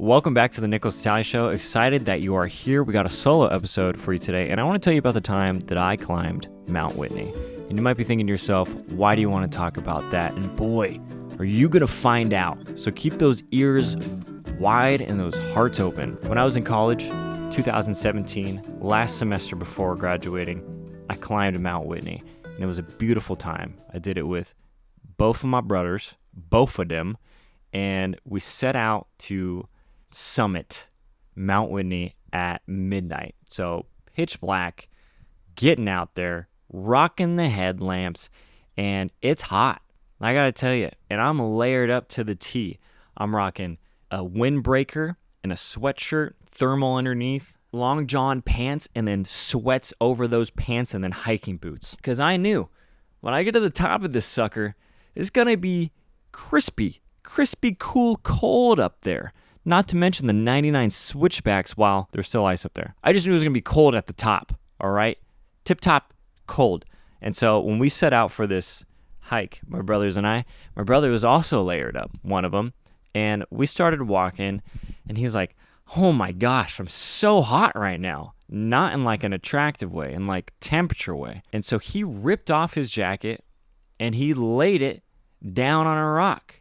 Welcome back to the Nickolas Natali Show. Excited that you are here. We got a solo episode for you today, and I want to tell you about the time that I climbed Mount Whitney. And you might be thinking to yourself, why do you want to talk about that? And boy, are you going to find out. So keep those ears wide and those hearts open. When I was in college, 2017, last semester before graduating, I climbed Mount Whitney, and it was a beautiful time. I did it with both of my brothers, both of them, and we set out to summit Mount Whitney at midnight. So pitch black, getting out there, rocking the headlamps, and it's hot. I gotta tell you, and I'm layered up to the T. I'm rocking a windbreaker and a sweatshirt, thermal underneath, long john pants, and then sweats over those pants, and then hiking boots. Because I knew when I get to the top of this sucker, it's gonna be crispy, cool, cold up there. Not to mention the 99 switchbacks while there's still ice up there. I just knew it was going to be cold at the top, all right? Tip-top cold. And so when we set out for this hike, my brothers and I, my brother was also layered up, one of them, and we started walking, and he was like, oh my gosh, I'm so hot right now. Not in like an attractive way, in like temperature way. And so he ripped off his jacket, and he laid it down on a rock.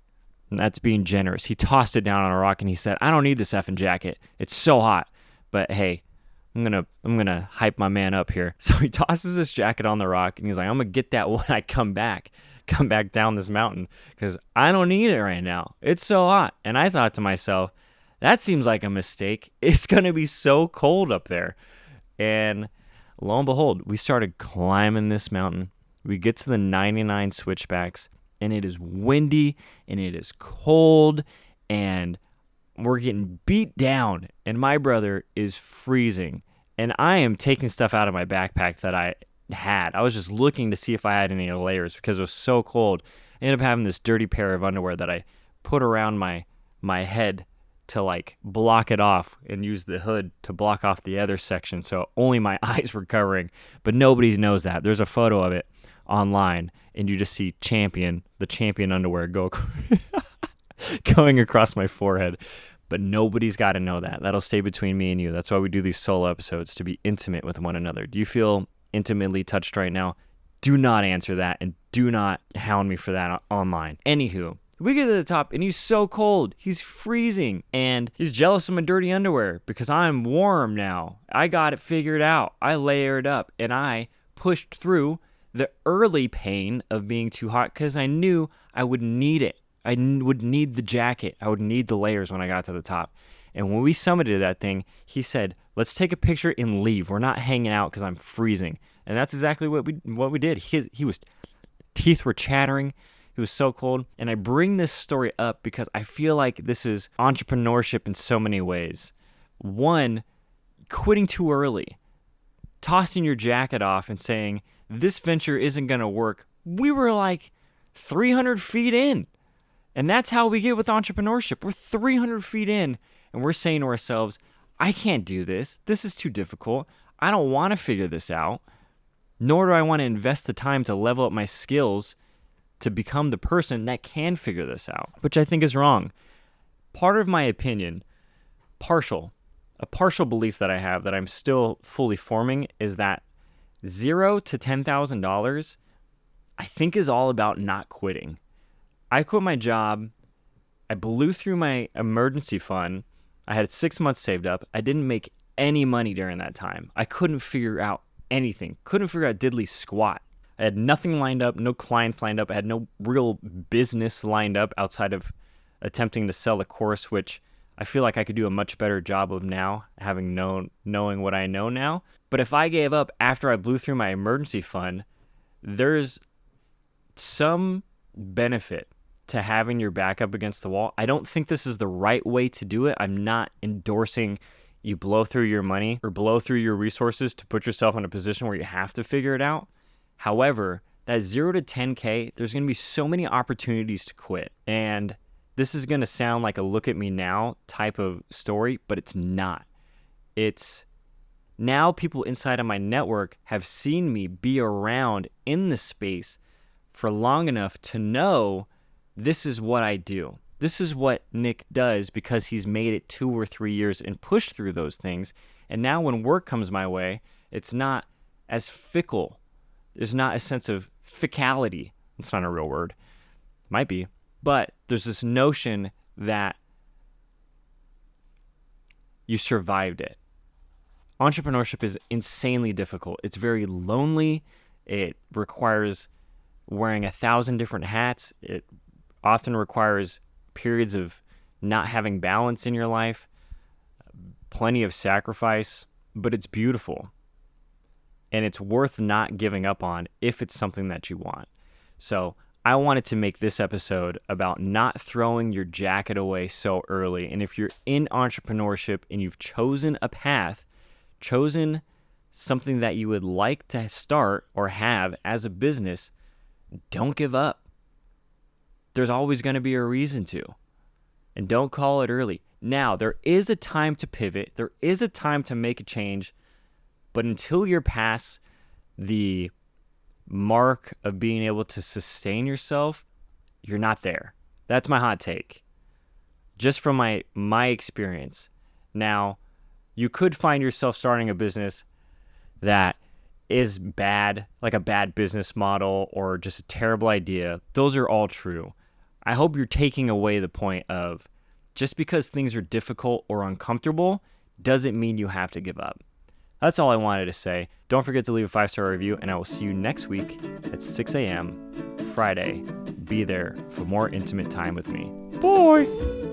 And that's being generous. He tossed it down on a rock and he said, I don't need this effing jacket. It's so hot. But hey, I'm gonna hype my man up here. So he tosses this jacket on the rock and he's like, I'm gonna get that when I come back down this mountain because I don't need it right now. It's so hot. And I thought to myself, that seems like a mistake. It's gonna be so cold up there. And lo and behold, we started climbing this mountain. We get to the 99 switchbacks. And it is windy, and it is cold, and we're getting beat down, and my brother is freezing. And I am taking stuff out of my backpack that I had. I was just looking to see if I had any layers because it was so cold. I ended up having this dirty pair of underwear that I put around my head to like block it off and use the hood to block off the other section. So only my eyes were covering, but nobody knows that. There's a photo of it online, and you just see the champion underwear going across my forehead. But nobody's got to know that. That'll stay between me and you. That's why we do these solo episodes, to be intimate with one another. Do you feel intimately touched right now? Do not answer that, and do not hound me for that online. Anywho, we get to the top, and he's so cold. He's freezing, and he's jealous of my dirty underwear because I'm warm now. I got it figured out. I layered up, and I pushed through the early pain of being too hot because I knew I would need it. I would need the jacket. I would need the layers when I got to the top. And when we summited that thing, he said, let's take a picture and leave. We're not hanging out because I'm freezing. And that's exactly what we did. Teeth were chattering. He was so cold. And I bring this story up because I feel like this is entrepreneurship in so many ways. One, quitting too early. Tossing your jacket off and saying, this venture isn't going to work. We were like 300 feet in. And that's how we get with entrepreneurship. We're 300 feet in, and we're saying to ourselves, I can't do this. This is too difficult. I don't want to figure this out, nor do I want to invest the time to level up my skills to become the person that can figure this out, which I think is wrong. Part of my opinion, a partial belief that I have that I'm still fully forming is that $0 to $10,000, I think, is all about not quitting. I quit my job. I blew through my emergency fund. I had 6 months saved up. I didn't make any money during that time. I couldn't figure out anything. Couldn't figure out diddly squat. I had nothing lined up, no clients lined up. I had no real business lined up outside of attempting to sell a course, which I feel like I could do a much better job of now, knowing what I know now. But if I gave up after I blew through my emergency fund, there's some benefit to having your back up against the wall. I don't think this is the right way to do it. I'm not endorsing you blow through your money or blow through your resources to put yourself in a position where you have to figure it out. However, that 0 to 10K, there's going to be so many opportunities to quit. And this is going to sound like a look at me now type of story, but it's not. It's now people inside of my network have seen me be around in the space for long enough to know this is what I do. This is what Nick does because he's made it 2 or 3 years and pushed through those things. And now when work comes my way, it's not as fickle. There's not a sense of ficality. It's not a real word. Might be. But there's this notion that you survived it. Entrepreneurship is insanely difficult. It's very lonely. It requires wearing 1,000 different hats. It often requires periods of not having balance in your life, plenty of sacrifice, but it's beautiful. And it's worth not giving up on if it's something that you want. So I wanted to make this episode about not throwing your jacket away so early. And if you're in entrepreneurship and you've chosen a path, chosen something that you would like to start or have as a business, don't give up. There's always going to be a reason to. And don't call it early. Now, there is a time to pivot. There is a time to make a change. But until you're past the mark of being able to sustain yourself, you're not there. That's my hot take. Just from my experience. Now, you could find yourself starting a business that is bad, like a bad business model or just a terrible idea. Those are all true. I hope you're taking away the point of just because things are difficult or uncomfortable doesn't mean you have to give up. That's all I wanted to say. Don't forget to leave a 5-star review, and I will see you next week at 6 a.m. Friday. Be there for more intimate time with me. Bye!